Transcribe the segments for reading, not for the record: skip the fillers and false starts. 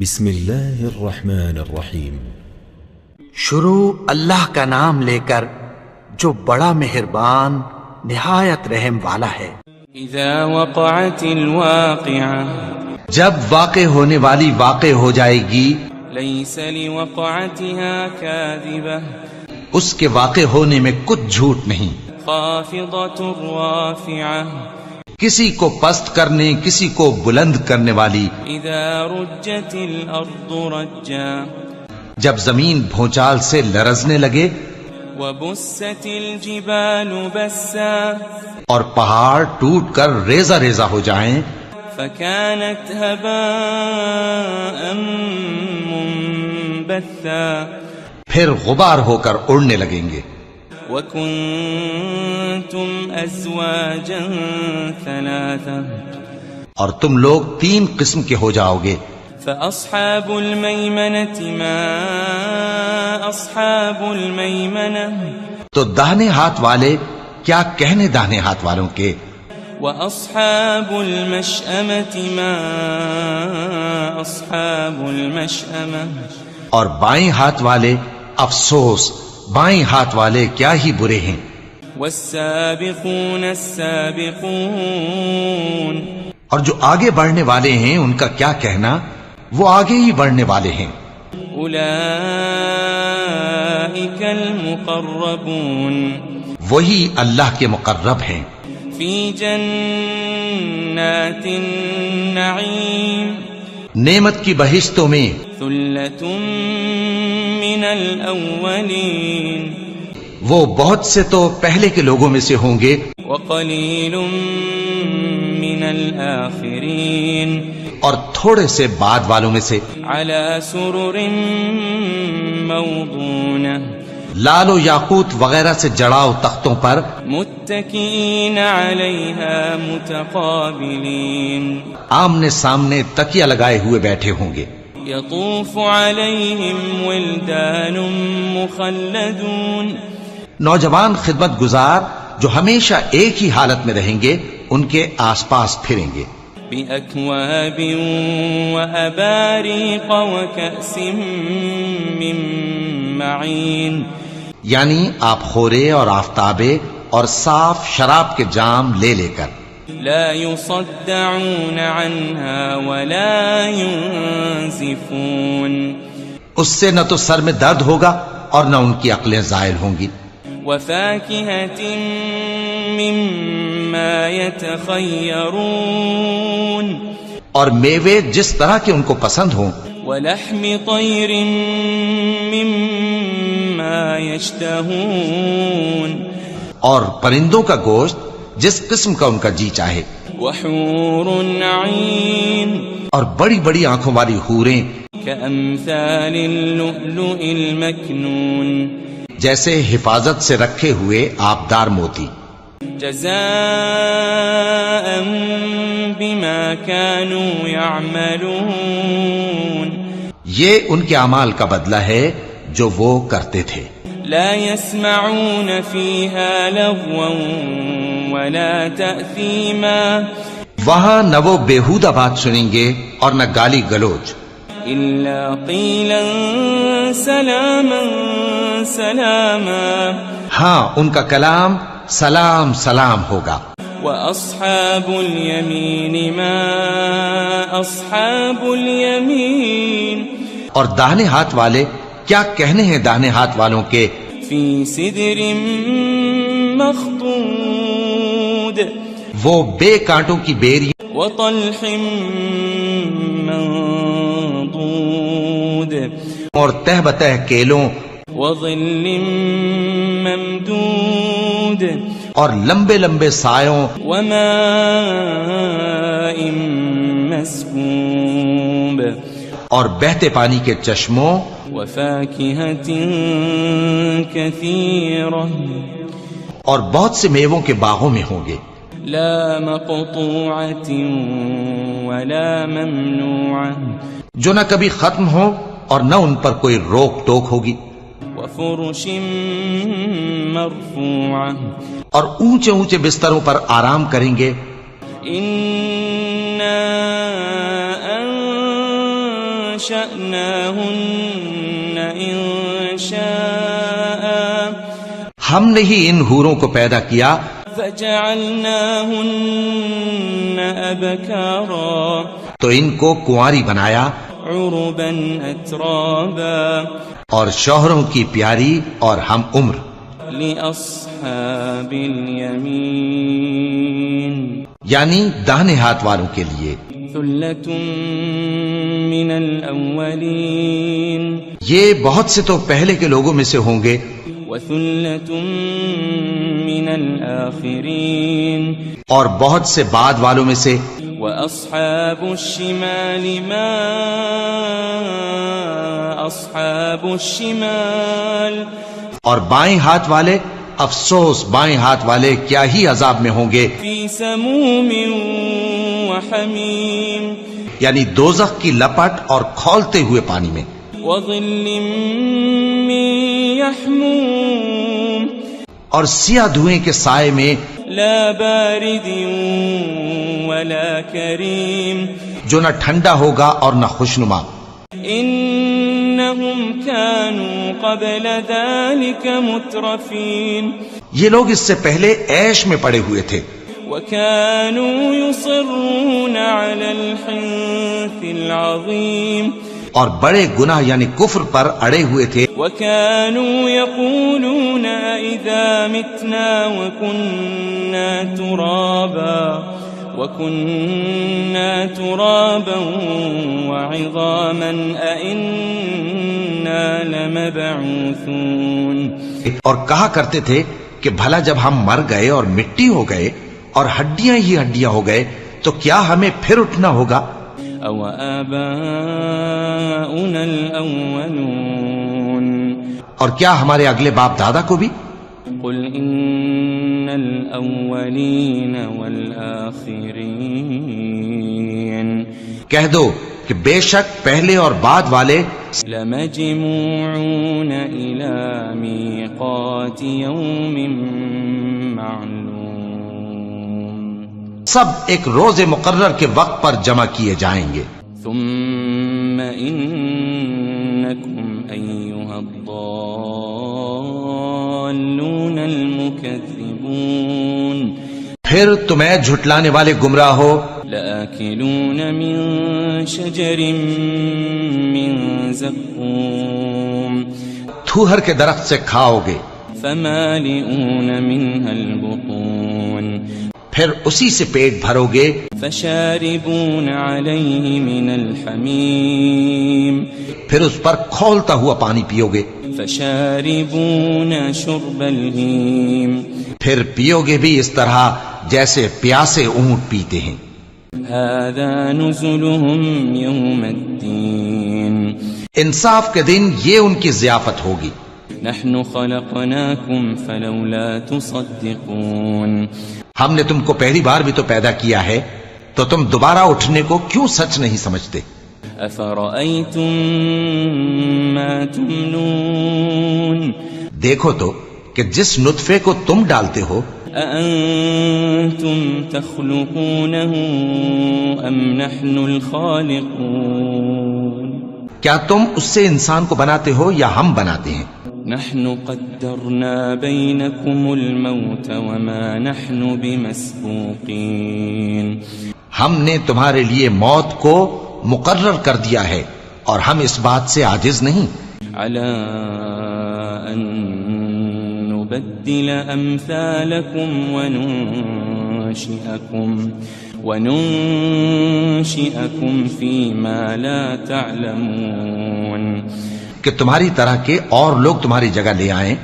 بسم اللہ الرحمن الرحیم۔ شروع اللہ کا نام لے کر جو بڑا مہربان نہایت رحم والا ہے۔ اذا وقعت الواقعہ، جب واقع ہونے والی واقع ہو جائے گی، لیس لوقعتها کاذبہ، اس کے واقع ہونے میں کچھ جھوٹ نہیں، خافضۃ رافعہ، کسی کو پست کرنے کسی کو بلند کرنے والی۔ اذا رجت الارض رجا، جب زمین بھونچال سے لرزنے لگے، وبست الجبال بسا، اور پہاڑ ٹوٹ کر ریزہ ریزہ ہو جائیں، فكانت هباء منبثا، پھر غبار ہو کر اڑنے لگیں گے۔ وكنتم ازواجا ثلاثا، اور تم لوگ 3 قسم کے ہو جاؤ گے۔ فاصحاب المیمنة ما اصحاب المیمنة، تو داہنے ہاتھ والے کیا کہنے داہنے ہاتھ والوں کے، واصحاب المشأمة ما اصحاب المشأمة، اور بائیں ہاتھ والے افسوس، بائیں ہاتھ والے کیا ہی برے ہیں۔ والسابقون السابقون، اور جو آگے بڑھنے والے ہیں ان کا کیا کہنا، وہ آگے ہی بڑھنے والے ہیں۔ اولئک المقربون، وہی اللہ کے مقرب ہیں۔ فی جنات النعیم، نعمت کی بہشتوں میں، ثلۃ من الاولین، وہ بہت سے تو پہلے کے لوگوں میں سے ہوں گے، وقلیل من الآخرین، اور تھوڑے سے بعد والوں میں سے۔ علی سرر موضونہ، لال و یاقوت وغیرہ سے جڑاؤ تختوں پر، متکئین علیہا متقابلین، آمنے سامنے تکیہ لگائے ہوئے بیٹھے ہوں گے۔ یطوف علیہم ولدان مخلدون، نوجوان خدمت گزار جو ہمیشہ ایک ہی حالت میں رہیں گے ان کے آس پاس پھریں گے۔ بأکواب وأباریق وکأس من معین، یعنی آپ خورے اور آفتابے اور صاف شراب کے جام لے لے کر۔ لا يصدعون عنها ولا ينزفون، اس سے نہ تو سر میں درد ہوگا اور نہ ان کی عقلیں زائل ہوں گی۔ وفاكهة مما يتخيرون، اور میوے جس طرح کے ان کو پسند ہوں، ولحم طير مما يشتهون، اور پرندوں کا گوشت جس قسم کا ان کا جی چاہے، وحور عين، اور بڑی بڑی آنکھوں والی حوریں كأمثال اللؤلؤ المكنون، جیسے حفاظت سے رکھے ہوئے آبدار موتی۔ جزاء بما كانوا يعملون، یہ ان کے اعمال کا بدلہ ہے جو وہ کرتے تھے۔ لا يسمعون فيها لغوا ولا تأثيما، وہاں نہ وہ بیہودہ بات سنیں گے اور نہ گالی گلوچ، إلا قيلا سلاما سلاما، ہاں ان کا کلام سلام سلام ہوگا۔ وأصحاب اليمين ما أصحاب اليمين، اور داہنے ہاتھ والے کیا کہنے ہیں داہنے ہاتھ والوں کے، في سدر مخضود، وہ بے کانٹوں کی بیری وطلح منضود، اور تہ بتہ کیلوں وظل ممدود، اور لمبے لمبے سایوں، وماء مسكوب، اور بہتے پانی کے چشموں، وفاكهة كثيرة، اور بہت سے میووں کے باغوں میں ہوں گے۔ لا مقطوعة ولا ممنوعة، جو نہ کبھی ختم ہو اور نہ ان پر کوئی روک ٹوک ہوگی، وفرش مرفوعة، اور اونچے اونچے بستروں پر آرام کریں گے۔ إنا وأنشأناهن إنشاء ہم نے ہی ان حوروں کو پیدا کیا فجعلناهن أبكارا تو ان کو کنواری بنایا عربا أترابا اور شوہروں کی پیاری اور ہم عمر لأصحاب اليمين یعنی داہنے ہاتھ والوں کے لیے ثلة من الأولين یہ بہت سے تو پہلے کے لوگوں میں سے ہوں گے وثلة من الآخرين اور بہت سے بعد والوں میں سے وأصحاب الشمال ما أصحاب الشمال اور بائیں ہاتھ والے افسوس بائیں ہاتھ والے کیا ہی عذاب میں ہوں گے في سموم وحميم یعنی دوزخ کی لپٹ اور کھولتے ہوئے پانی میں وظل من يحموم اور سیاہ دھوئیں کے سائے میں لا بارد ولا كريم جو نہ ٹھنڈا ہوگا اور نہ خوشنما إنهم كانوا قبل ذلك مترفين یہ لوگ اس سے پہلے عیش میں پڑے ہوئے تھے وكانوا يصرون على الحنث العظيم اور بڑے گناہ یعنی کفر پر اڑے ہوئے تھے وكانوا يقولون إذا متنا وكنا ترابا وعظاما أئنا لمبعوثون اور کہا کرتے تھے کہ بھلا جب ہم مر گئے اور مٹی ہو گئے اور ہڈیاں ہی ہڈیاں ہو گئے تو کیا ہمیں پھر اٹھنا ہوگا أو آباؤنا الأولون اور کیا ہمارے اگلے باپ دادا کو بھی قل إن الأولين والآخرين کہہ دو کہ بے شک پہلے اور بعد والے لمجموعون إلى ميقات يوم معلوم سب ایک روز مقرر کے وقت پر جمع کیے جائیں گے ثم إنكم أيها الضالون المكذبون پھر تمہیں جھٹلانے والے گمراہ ہو لآكلون من شجر من زقوم تھوہر کے درخت سے کھاؤ گے فمالئون منها البطون پھر اسی سے پیٹ بھرو گے فشاربون عليه من الحميم پھر اس پر کھولتا ہوا پانی پیو گے فشاربون شرب الهيم پھر پیو گے بھی اس طرح جیسے پیاسے اونٹ پیتے ہیں هذا نزلهم يوم الدين انصاف کے دن یہ ان کی ضیافت ہوگی نحن خلقناكم فلولا تصدقون ہم نے تم کو پہلی بار بھی تو پیدا کیا ہے تو تم دوبارہ اٹھنے کو کیوں سچ نہیں سمجھتے أفرأيتم ما تمنون دیکھو تو کہ جس نطفے کو تم ڈالتے ہو أأنتم تخلقونه أم نحن الخالقون کیا تم اس سے انسان کو بناتے ہو یا ہم بناتے ہیں نحن قدرنا بينكم الموت وما نحن بمسبوقين ہم نے تمہارے لیے موت کو مقرر کر دیا ہے اور ہم اس بات سے عاجز نہیں على أن نبدل أمثالكم وننشئكم فيما لا تعلمون کہ تمہاری طرح کے اور لوگ تمہاری جگہ لے آئیں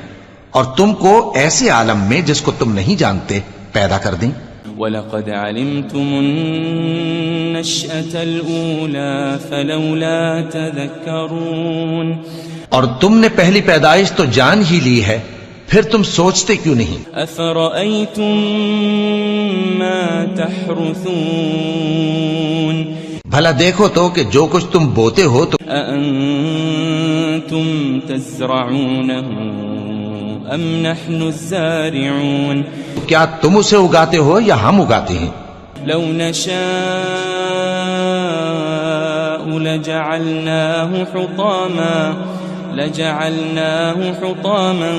اور تم کو ایسے عالم میں جس کو تم نہیں جانتے پیدا کر دیں وَلَقَدْ عَلِمْتُمُ النَّشْأَةَ الْأُولَى فَلَوْلَا تَذَكَّرُونَ اور تم نے پہلی پیدائش تو جان ہی لی ہے پھر تم سوچتے کیوں نہیں أَفَرَأَيْتُم مَّا تَحْرُثُونَ بھلا دیکھو تو کہ جو کچھ تم بوتے ہو تو أَأَنتُمْ تَزْرَعُونَهُ أَمْ نَحْنُ الزَّارِعُونَ کیا تم اسے اگاتے ہو یا ہم اگاتے ہیں لو نشاء لجعلناه حطاما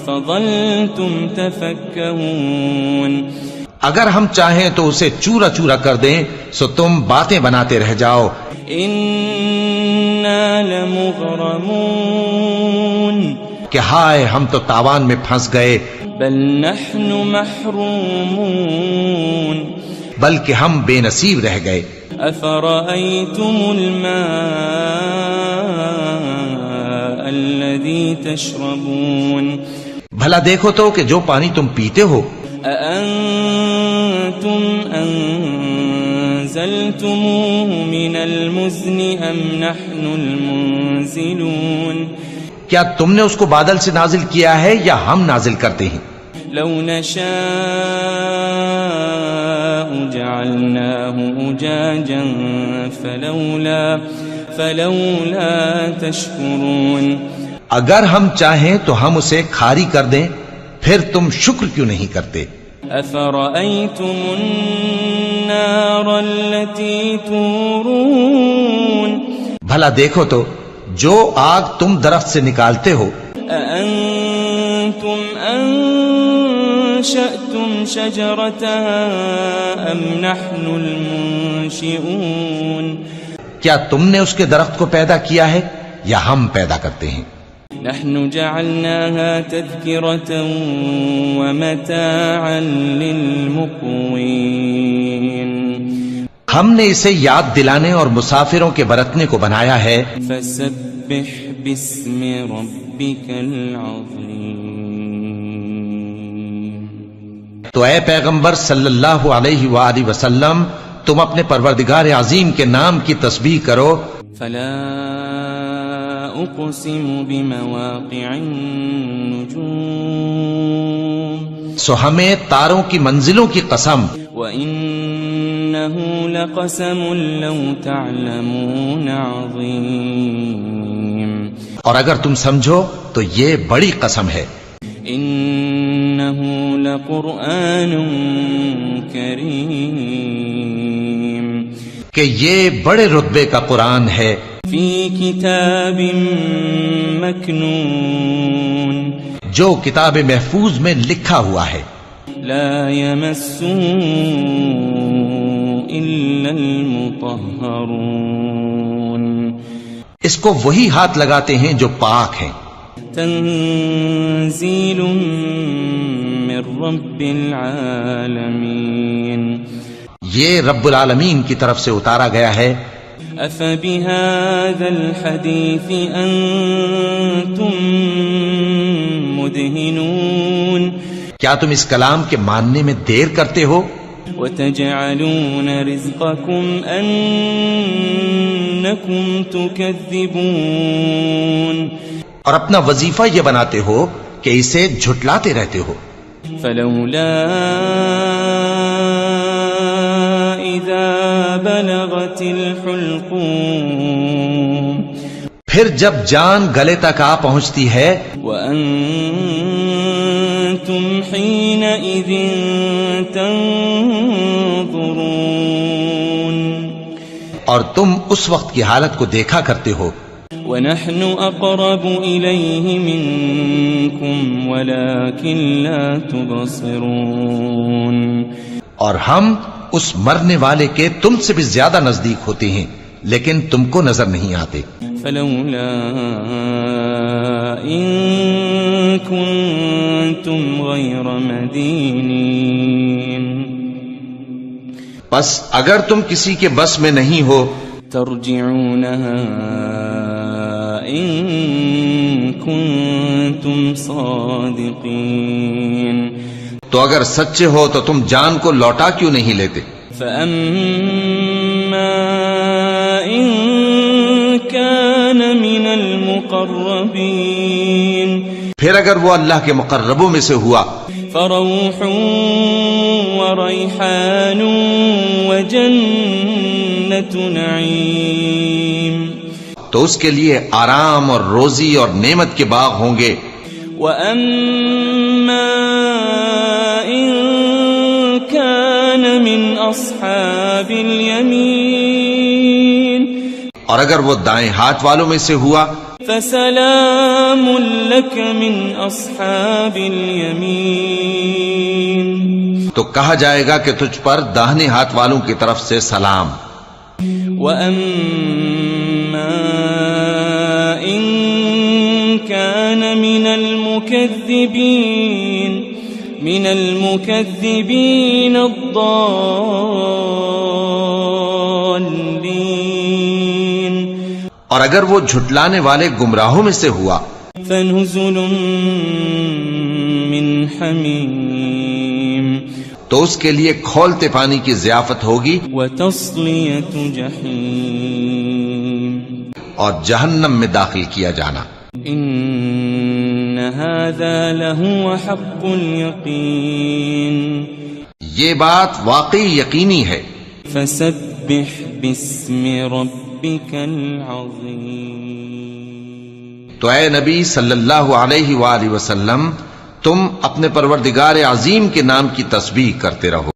فظلتم تفكهون. اگر ہم چاہیں تو اسے چورا چورا کر دیں سو تم باتیں بناتے رہ جاؤ. انا لمغرمون. کہ ہائے ہم تو تاوان میں پھنس گئے. بل نحن محرومون. بلکہ ہم بے نصیب رہ گئے. افرأيتم الماء الذي تشربون. بھلا دیکھو تو کہ جو پانی تم پیتے ہو. أأنتم أنزلتموه من المزن أم نحن المنزلون. کیا تم نے اس کو بادل سے نازل کیا ہے یا ہم نازل کرتے ہیں؟ لو نشاء جعلناه أجاجا فلولا تشكرون. اگر ہم چاہیں تو ہم اسے کھاری کر دیں پھر تم شکر کیوں نہیں کرتے؟ أفرأيتم النار التي تورون. بھلا دیکھو تو جو آگ تم درخت سے نکالتے ہو. أأنتم أنشأتم شجرتها أم نحن المنشئون. کیا تم نے اس کے درخت کو پیدا کیا ہے یا ہم پیدا کرتے ہیں؟ نحن جعلناها تذكرة ومتاعا للمقوين. ہم نے اسے یاد دلانے اور مسافروں کے برتنے کو بنایا ہے. فسبح باسم ربك العظيم. تو اے پیغمبر صلی اللہ علیہ وآلہ وسلم تم اپنے پروردگار عظیم کے نام کی تسبیح کرو. فلا اقسم بمواقع النجوم. سو ہمیں تاروں کی منزلوں کی قسم. وَإِنَّهُ لَقَسَمٌ لَوْ تَعْلَمُونَ عَظِيمٌ. اور اگر تم سمجھو تو یہ بڑی قسم ہے. إِنَّهُ لَقُرْآنٌ كَرِيمٌ. کہ یہ بڑے رتبے کا قرآن ہے. فِي كِتَابٍ مَكْنُونٍ. جو کتاب محفوظ میں لکھا ہوا ہے. لا يمسه إلا المطهرون. اس کو وہی ہاتھ لگاتے ہیں جو پاک ہیں. تنزيل من رب العالمين. یہ رب العالمین کی طرف سے اتارا گیا ہے. أفبهذا الحديث أنتم مدهنون. کیا تم اس کلام کے ماننے میں دیر کرتے ہو؟ وتجعلون رزقكم أنكم تكذبون. اور اپنا وظیفہ یہ بناتے ہو کہ اسے جھٹلاتے رہتے ہو. فلولا إذا بلغت الحلقوم. پھر جب جان گلے تک آ پہنچتی ہے. وأنتم حينئذ تنظرون. اور تم اس وقت کی حالت کو دیکھا کرتے ہو. ونحن أقرب إليه منكم ولكن لا تبصرون. اور ہم اس مرنے والے کے تم سے بھی زیادہ نزدیک ہوتے ہیں لیکن تم کو نظر نہیں آتے. فلولا إن كنتم غير مدينين. بس اگر تم کسی کے بس میں نہیں ہو ترجعونها إن كنتم صادقين. تو اگر سچے ہو تو تم جان کو لوٹا کیوں نہیں لیتے؟ فأما إن كان من المقربين. پھر اگر وہ اللہ کے مقربوں میں سے ہوا فروح وريحان وجنة نعيم. تو اس کے لیے آرام اور روزی اور نعمت کے باغ ہوں گے. وأما إن كان من أصحاب اليمين اور اگر وہ دائیں ہاتھ والوں میں سے ہوا فسلام لك من أصحاب اليمين تو کہا جائے گا کہ تجھ پر داہنے ہاتھ والوں کی طرف سے سلام. وأما إن كان من المكذبين الضالين اور اگر وہ جھٹلانے والے گمراہوں میں سے ہوا فنزل من حمیم تو اس کے لیے کھولتے پانی کی ضیافت ہوگی وتصلیۃ جحیم اور جہنم میں داخل کیا جانا. ان هذا لهو حق اليقین یہ بات واقعی یقینی ہے. فسبح باسم ربك العظیم تو اے نبی صلی اللہ علیہ وآلہ وسلم تم اپنے پروردگار عظیم کے نام کی تسبیح کرتے رہو.